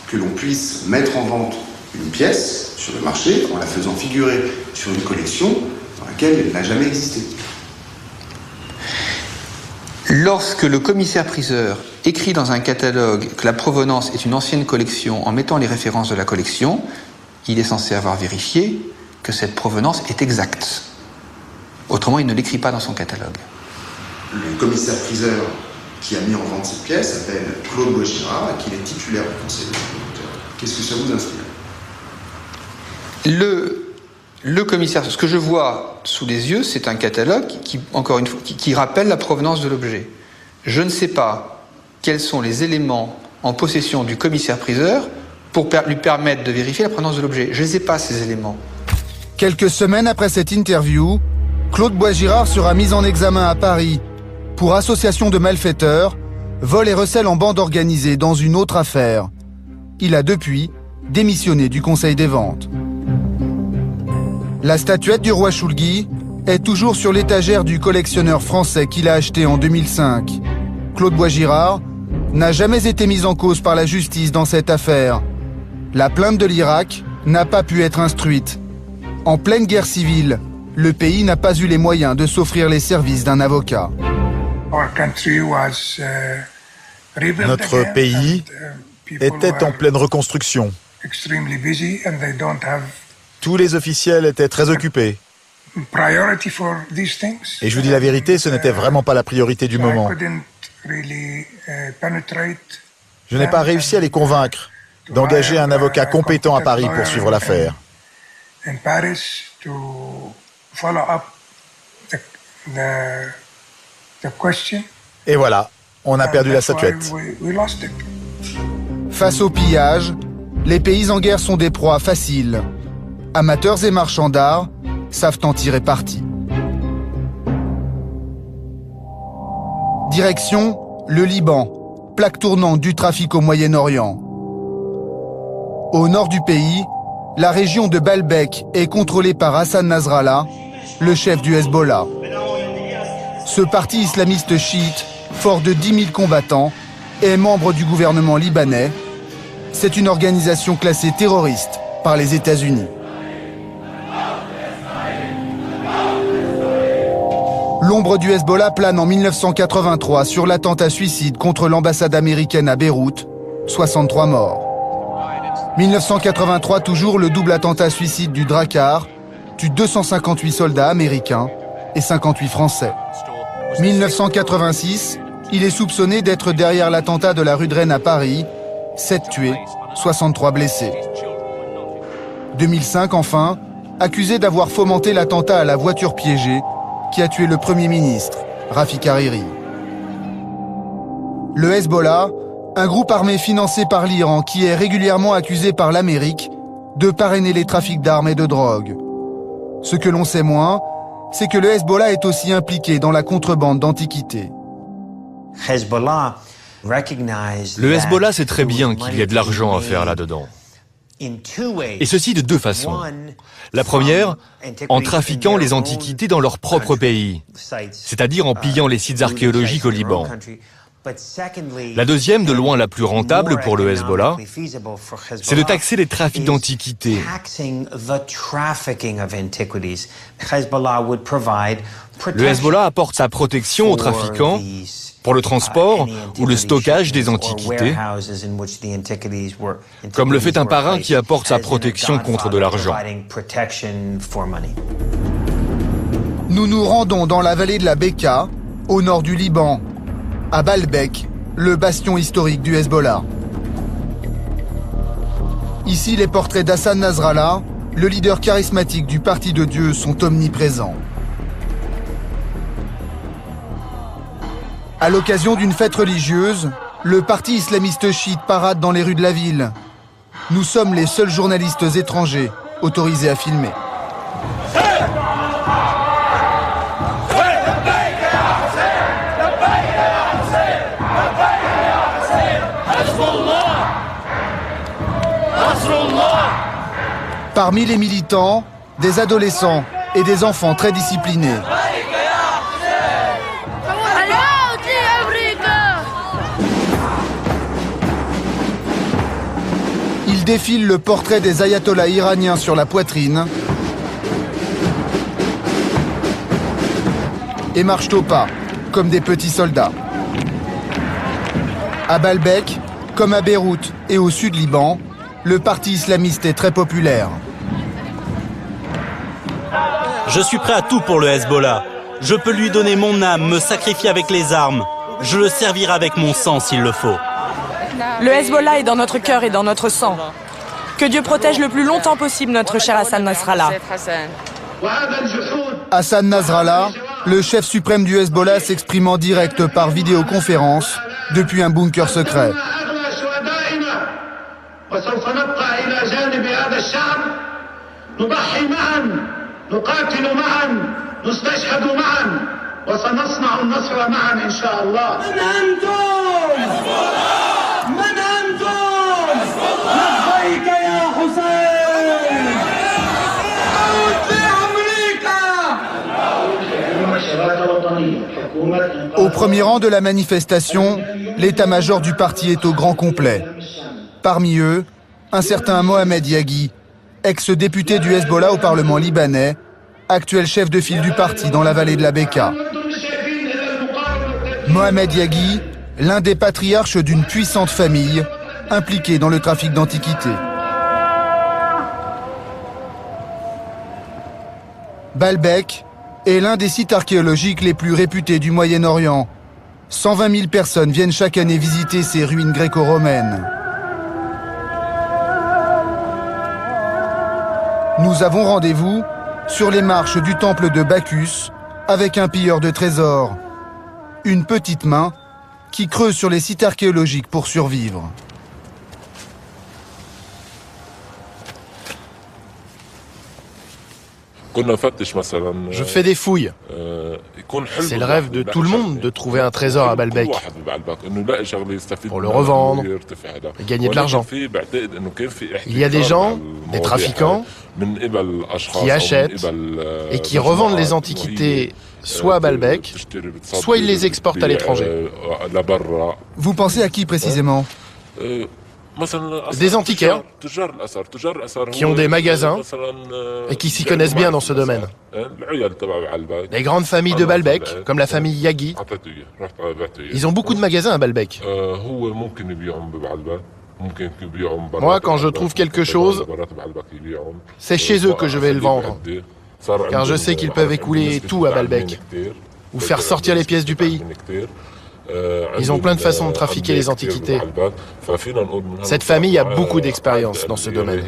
que l'on puisse mettre en vente une pièce sur le marché en la faisant figurer sur une collection dans laquelle elle n'a jamais existé? Lorsque le commissaire-priseur écrit dans un catalogue que la provenance est une ancienne collection en mettant les références de la collection, il est censé avoir vérifié que cette provenance est exacte. Autrement, il ne l'écrit pas dans son catalogue. Le commissaire-priseur qui a mis en vente cette pièce s'appelle Claude Boisgirard et qu'il est titulaire du conseil des ventes. Qu'est-ce que ça vous inspire? Le commissaire, ce que je vois sous les yeux, c'est un catalogue qui, encore une fois, qui rappelle la provenance de l'objet. Je ne sais pas quels sont les éléments en possession du commissaire-priseur pour lui permettre de vérifier la provenance de l'objet. Je ne les ai pas, ces éléments. Quelques semaines après cette interview, Claude Bois-Girard sera mis en examen à Paris pour association de malfaiteurs, vol et recel en bande organisée dans une autre affaire. Il a depuis démissionné du Conseil des ventes. La statuette du roi Shulgi est toujours sur l'étagère du collectionneur français qu'il a acheté en 2005. Claude Bois-Girard n'a jamais été mis en cause par la justice dans cette affaire. La plainte de l'Irak n'a pas pu être instruite. En pleine guerre civile, le pays n'a pas eu les moyens de s'offrir les services d'un avocat. Notre pays était en pleine reconstruction. Tous les officiels étaient très occupés. Et je vous dis la vérité, ce n'était vraiment pas la priorité du moment. Je n'ai pas réussi à les convaincre d'engager un avocat compétent à Paris pour suivre l'affaire. Et voilà, on a perdu la statuette. Face au pillage, les pays en guerre sont des proies faciles. Amateurs et marchands d'art savent en tirer parti. Direction, le Liban, plaque tournante du trafic au Moyen-Orient. Au nord du pays, la région de Baalbek est contrôlée par Hassan Nasrallah, le chef du Hezbollah. Ce parti islamiste chiite, fort de 10 000 combattants, est membre du gouvernement libanais. C'est une organisation classée terroriste par les États-Unis. L'ombre du Hezbollah plane en 1983 sur l'attentat suicide contre l'ambassade américaine à Beyrouth, 63 morts. 1983 toujours, le double attentat suicide du Drakkar tue 258 soldats américains et 58 français. 1986, il est soupçonné d'être derrière l'attentat de la rue de Rennes à Paris, 7 tués, 63 blessés. 2005 enfin, accusé d'avoir fomenté l'attentat à la voiture piégée qui a tué le Premier ministre, Rafik Hariri. Le Hezbollah, un groupe armé financé par l'Iran qui est régulièrement accusé par l'Amérique de parrainer les trafics d'armes et de drogue. Ce que l'on sait moins, c'est que le Hezbollah est aussi impliqué dans la contrebande d'antiquités. Le Hezbollah sait très bien qu'il y a de l'argent à faire là-dedans. Et ceci de deux façons. La première, en trafiquant les antiquités dans leur propre pays, c'est-à-dire en pillant les sites archéologiques au Liban. La deuxième, de loin la plus rentable pour le Hezbollah, c'est de taxer les trafics d'antiquités. Le Hezbollah apporte sa protection aux trafiquants pour le transport ou le stockage des antiquités, comme le fait un parrain qui apporte sa protection contre de l'argent. Nous nous rendons dans la vallée de la Beka, au nord du Liban, à Baalbek, le bastion historique du Hezbollah. Ici, les portraits d'Hassan Nasrallah, le leader charismatique du Parti de Dieu, sont omniprésents. À l'occasion d'une fête religieuse, le parti islamiste chiite parade dans les rues de la ville. Nous sommes les seuls journalistes étrangers autorisés à filmer. Parmi les militants, des adolescents et des enfants très disciplinés. Ils défilent le portrait des ayatollahs iraniens sur la poitrine et marchent au pas, comme des petits soldats. À Baalbek, comme à Beyrouth et au sud Liban, le parti islamiste est très populaire. Je suis prêt à tout pour le Hezbollah. Je peux lui donner mon âme, me sacrifier avec les armes. Je le servirai avec mon sang s'il le faut. Le Hezbollah est dans notre cœur et dans notre sang. Que Dieu protège le plus longtemps possible notre cher Hassan Nasrallah. Hassan Nasrallah, le chef suprême du Hezbollah, s'exprime en direct par vidéoconférence depuis un bunker secret. Au premier rang de la manifestation, l'état-major du parti est au grand complet. Parmi eux, un certain Mohamed Yaghi, ex-député du Hezbollah au Parlement libanais, actuel chef de file du parti dans la vallée de la Bekaa. Mohamed Yaghi, l'un des patriarches d'une puissante famille, impliquée dans le trafic d'antiquités. Baalbek est l'un des sites archéologiques les plus réputés du Moyen-Orient. 120 000 personnes viennent chaque année visiter ces ruines gréco-romaines. Nous avons rendez-vous sur les marches du temple de Bacchus avec un pilleur de trésors. Une petite main qui creuse sur les sites archéologiques pour survivre. Je fais des fouilles. C'est le rêve de tout le monde de trouver un trésor à Baalbek pour le revendre et gagner de l'argent. Il y a des gens, des trafiquants, qui achètent et qui revendent les antiquités soit à Baalbek, soit ils les exportent à l'étranger. Vous pensez à qui précisément ? Des antiquaires qui ont des magasins et qui s'y connaissent bien dans ce domaine. Les grandes familles de Baalbek, comme la famille Yaghi, ils ont beaucoup de magasins à Baalbek. Moi, quand je trouve quelque chose, c'est chez eux que je vais le vendre, car je sais qu'ils peuvent écouler tout à Baalbek ou faire sortir les pièces du pays. Ils ont plein de façons de trafiquer les antiquités. Cette famille a beaucoup d'expérience dans ce domaine.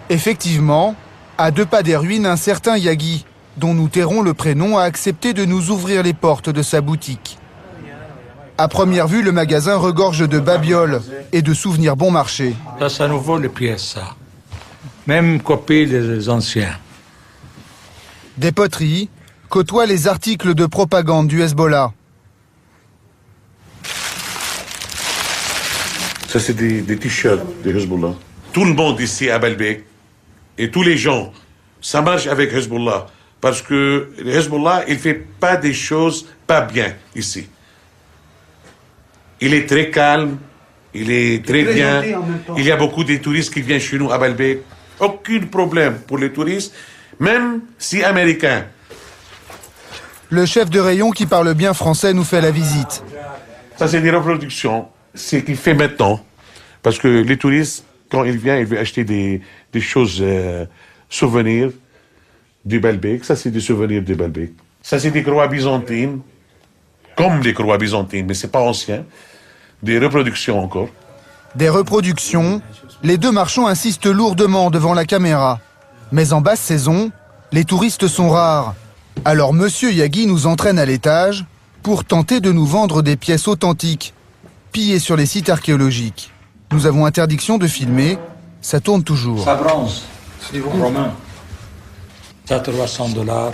Effectivement, à 2 pas des ruines, un certain Yaghi, dont nous tairons le prénom, a accepté de nous ouvrir les portes de sa boutique. À première vue, le magasin regorge de babioles et de souvenirs bon marché. Ça, c'est à nouveau les pièces, ça. Même copie des anciens. Des poteries côtoient les articles de propagande du Hezbollah. Ça, c'est des t-shirts du Hezbollah. Tout le monde ici à Baalbek et tous les gens, ça marche avec Hezbollah. Parce que le Hezbollah, il ne fait pas des choses pas bien ici. Il est très calme, il est très bien. Il y a beaucoup de touristes qui viennent chez nous à Baalbek. Aucun problème pour les touristes, même si américains. Le chef de rayon qui parle bien français nous fait la visite. Ça, c'est des reproductions. C'est ce qu'il fait maintenant. Parce que les touristes, quand ils viennent, ils veulent acheter des choses, souvenirs du Baalbek. Ça, c'est des souvenirs du Baalbek. Ça, c'est des croix byzantines, comme les croix byzantines, mais c'est pas ancien. Des reproductions encore. Des reproductions. Les deux marchands insistent lourdement devant la caméra. Mais en basse saison, les touristes sont rares. Alors Monsieur Yaghi nous entraîne à l'étage pour tenter de nous vendre des pièces authentiques, pillées sur les sites archéologiques. Nous avons interdiction de filmer, ça tourne toujours. Ça bronze, c'est du romain. Ça $300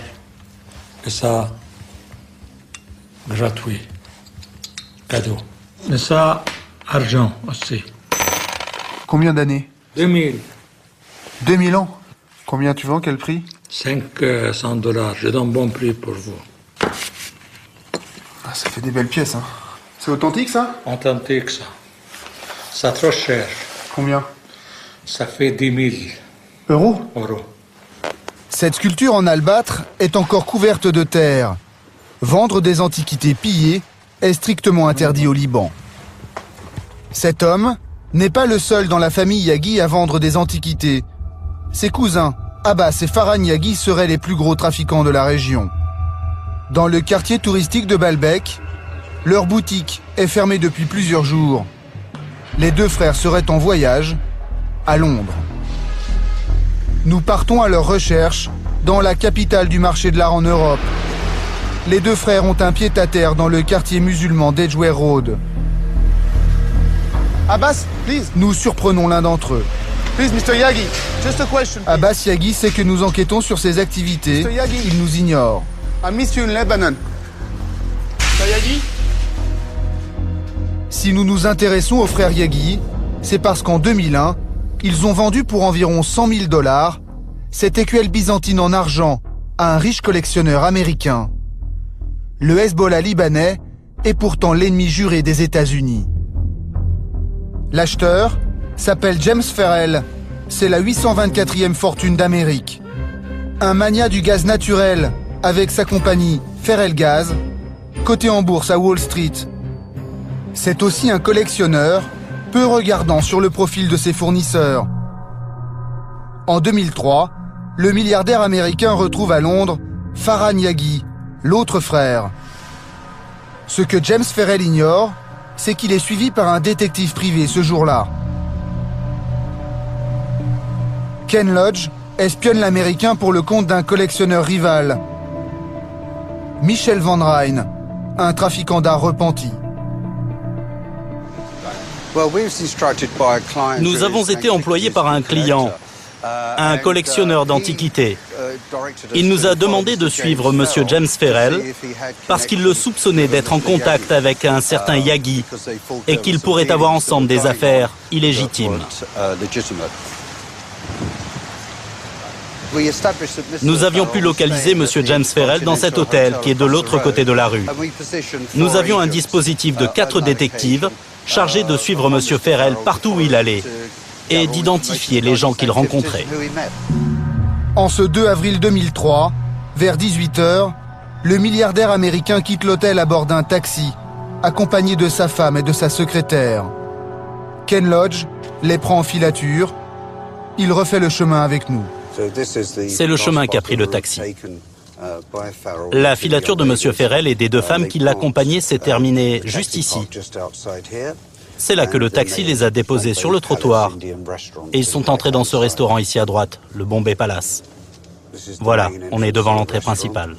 et ça gratuit, cadeau. Et ça argent aussi. Combien d'années ? 2000. 2000 ans ? Combien tu vends, quel prix ? $500. Je donne bon prix pour vous. Ah, ça fait des belles pièces, hein. C'est authentique, ça ? Authentique, ça. Ça trop cher. Combien ? Ça fait 10 000. Euros ? Euros. Cette sculpture en albâtre est encore couverte de terre. Vendre des antiquités pillées est strictement interdit au Liban. Cet homme n'est pas le seul dans la famille Yaghi à vendre des antiquités. Ses cousins, Abbas et Farhan Yaghi, seraient les plus gros trafiquants de la région. Dans le quartier touristique de Baalbek, leur boutique est fermée depuis plusieurs jours. Les deux frères seraient en voyage à Londres. Nous partons à leur recherche dans la capitale du marché de l'art en Europe. Les deux frères ont un pied-à-terre dans le quartier musulman d'Edgware Road. Abbas, please. Nous surprenons l'un d'entre eux. Please, Mr. Yagi, just a question. Abbas Yagi sait que nous enquêtons sur ses activités. Mr. Yagi. Il nous ignore. I miss you in Lebanon. Mr. Yagi? Si nous nous intéressons aux frères Yagi, c'est parce qu'en 2001, ils ont vendu pour environ 100 000 $ cette écuelle byzantine en argent à un riche collectionneur américain. Le Hezbollah libanais est pourtant l'ennemi juré des États-Unis. L'acheteur s'appelle James Ferrell. C'est la 824e fortune d'Amérique. Un magnat du gaz naturel avec sa compagnie Ferrell Gaz, coté en bourse à Wall Street. C'est aussi un collectionneur peu regardant sur le profil de ses fournisseurs. En 2003, le milliardaire américain retrouve à Londres Farhan Yagi, l'autre frère. Ce que James Ferrell ignore, c'est qu'il est suivi par un détective privé ce jour-là. Ken Lodge espionne l'Américain pour le compte d'un collectionneur rival, Michel Van Ryn, un trafiquant d'art repenti. Nous avons été employés par un client, un collectionneur d'antiquités. Il nous a demandé de suivre M. James Ferrell parce qu'il le soupçonnait d'être en contact avec un certain Yagi et qu'ils pourraient avoir ensemble des affaires illégitimes. Nous avions pu localiser M. James Ferrell dans cet hôtel qui est de l'autre côté de la rue. Nous avions un dispositif de 4 détectives chargés de suivre M. Ferrell partout où il allait et d'identifier les gens qu'il rencontrait. En ce 2 avril 2003, vers 18h, le milliardaire américain quitte l'hôtel à bord d'un taxi, accompagné de sa femme et de sa secrétaire. Ken Lodge les prend en filature. Il refait le chemin avec nous. C'est le chemin qu'a pris le taxi. La filature de M. Ferrell et des 2 femmes qui l'accompagnaient s'est terminée juste ici. C'est là que le taxi les a déposés sur le trottoir et ils sont entrés dans ce restaurant ici à droite, le Bombay Palace. Voilà, on est devant l'entrée principale.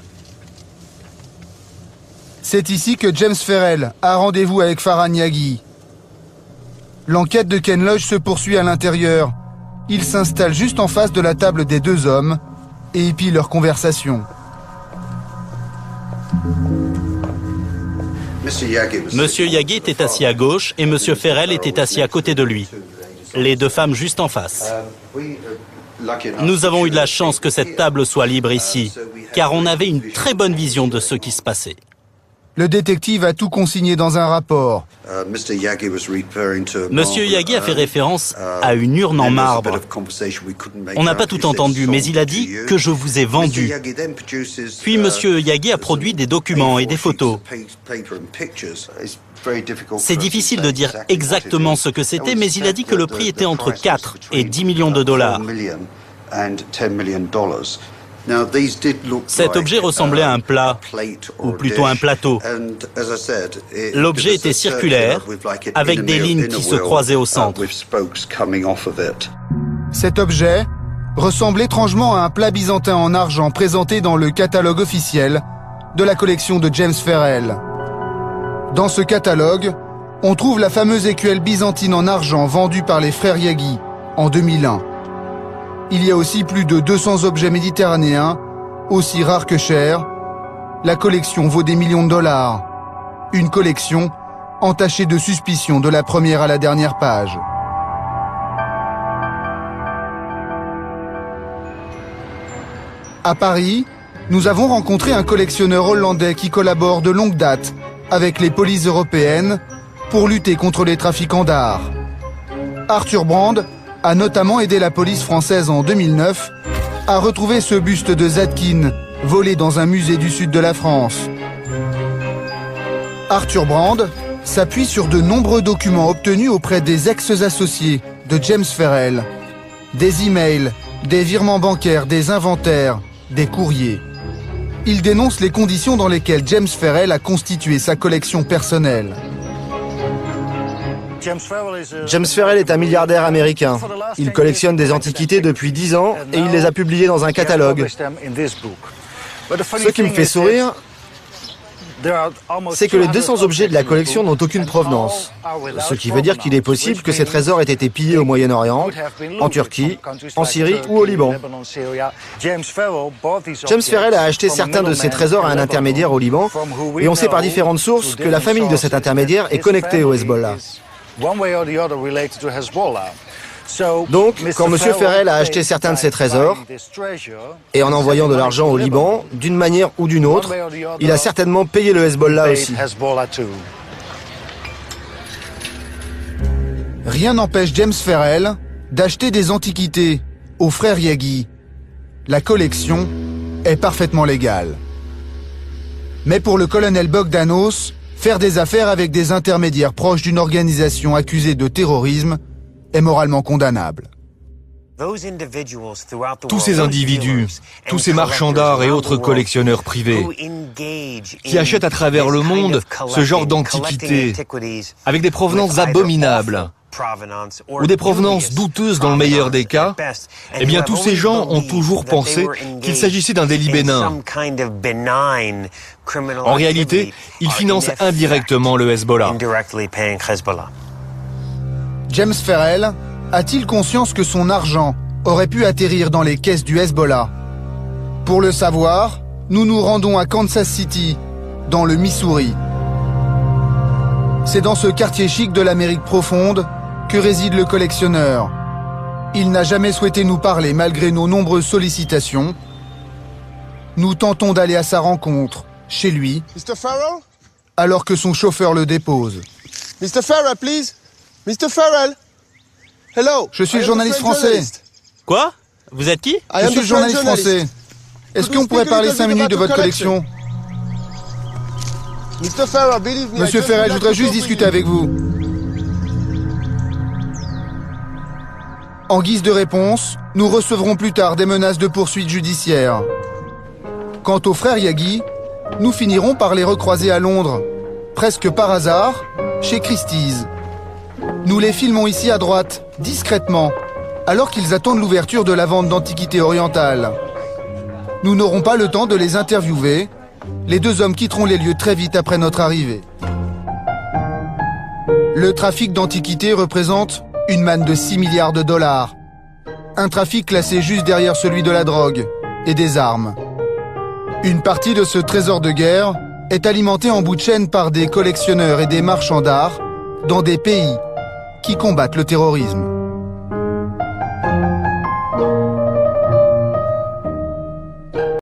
C'est ici que James Ferrell a rendez-vous avec Farhan Yagi. L'enquête de Ken Lodge se poursuit à l'intérieur. Il s'installe juste en face de la table des 2 hommes et épie leur conversation. Monsieur Yagi était assis à gauche et Monsieur Ferrell était assis à côté de lui. Les 2 femmes juste en face. Nous avons eu de la chance que cette table soit libre ici, car on avait une très bonne vision de ce qui se passait. Le détective a tout consigné dans un rapport. Monsieur Yagi a fait référence à une urne en marbre. On n'a pas tout entendu, mais il a dit que je vous ai vendu. Puis Monsieur Yagi a produit des documents et des photos. C'est difficile de dire exactement ce que c'était, mais il a dit que le prix était entre 4 et 10 millions de dollars. Cet objet ressemblait à un plat, ou plutôt un plateau. L'objet était circulaire, avec des lignes qui se croisaient au centre. Cet objet ressemble étrangement à un plat byzantin en argent présenté dans le catalogue officiel de la collection de James Ferrell. Dans ce catalogue, on trouve la fameuse écuelle byzantine en argent vendue par les frères Yagi en 2001. Il y a aussi plus de 200 objets méditerranéens, aussi rares que chers. La collection vaut des millions de dollars. Une collection entachée de suspicion de la première à la dernière page. À Paris, nous avons rencontré un collectionneur hollandais qui collabore de longue date avec les polices européennes pour lutter contre les trafiquants d'art. Arthur Brand a notamment aidé la police française en 2009 à retrouver ce buste de Zadkine, volé dans un musée du sud de la France. Arthur Brand s'appuie sur de nombreux documents obtenus auprès des ex-associés de James Ferrell. Des emails, des virements bancaires, des inventaires, des courriers. Il dénonce les conditions dans lesquelles James Ferrell a constitué sa collection personnelle. James Ferrell est un milliardaire américain. Il collectionne des antiquités depuis 10 ans et il les a publiées dans un catalogue. Ce qui me fait sourire, c'est que les 200 objets de la collection n'ont aucune provenance. Ce qui veut dire qu'il est possible que ces trésors aient été pillés au Moyen-Orient, en Turquie, en Syrie ou au Liban. James Ferrell a acheté certains de ces trésors à un intermédiaire au Liban, et on sait par différentes sources que la famille de cet intermédiaire est connectée au Hezbollah. Donc, quand M. Ferrell a acheté certains de ces trésors, et en envoyant de l'argent au Liban, d'une manière ou d'une autre, il a certainement payé le Hezbollah aussi. Rien n'empêche James Ferrell d'acheter des antiquités aux frères Yaghi. La collection est parfaitement légale. Mais pour le colonel Bogdanos, faire des affaires avec des intermédiaires proches d'une organisation accusée de terrorisme est moralement condamnable. Tous ces individus, tous ces marchands d'art et autres collectionneurs privés qui achètent à travers le monde ce genre d'antiquités avec des provenances abominables ou des provenances douteuses dans le meilleur des cas, eh bien tous ces gens ont toujours pensé qu'il s'agissait d'un délit bénin. En réalité, ils financent indirectement le Hezbollah. James Ferrell a-t-il conscience que son argent aurait pu atterrir dans les caisses du Hezbollah? Pour le savoir, nous nous rendons à Kansas City, dans le Missouri. C'est dans ce quartier chic de l'Amérique profonde que réside le collectionneur. Il n'a jamais souhaité nous parler malgré nos nombreuses sollicitations. Nous tentons d'aller à sa rencontre, chez lui, alors que son chauffeur le dépose. Mr. Ferrell, please. Mr. Ferrell. Hello. Je suis le journaliste français. Quoi? Vous êtes qui? Je suis le journaliste français. Est-ce qu'on pourrait parler 5 minutes de votre collection? Monsieur Ferrell, je voudrais juste discuter avec vous. En guise de réponse, nous recevrons plus tard des menaces de poursuites judiciaires. Quant aux frères Yaghi, nous finirons par les recroiser à Londres, presque par hasard, chez Christie's. Nous les filmons ici à droite, discrètement, alors qu'ils attendent l'ouverture de la vente d'antiquités orientales. Nous n'aurons pas le temps de les interviewer. Les deux hommes quitteront les lieux très vite après notre arrivée. Le trafic d'antiquités représente une manne de 6 milliards de dollars. Un trafic classé juste derrière celui de la drogue et des armes. Une partie de ce trésor de guerre est alimentée en bout de chaîne par des collectionneurs et des marchands d'art dans des pays qui combattent le terrorisme.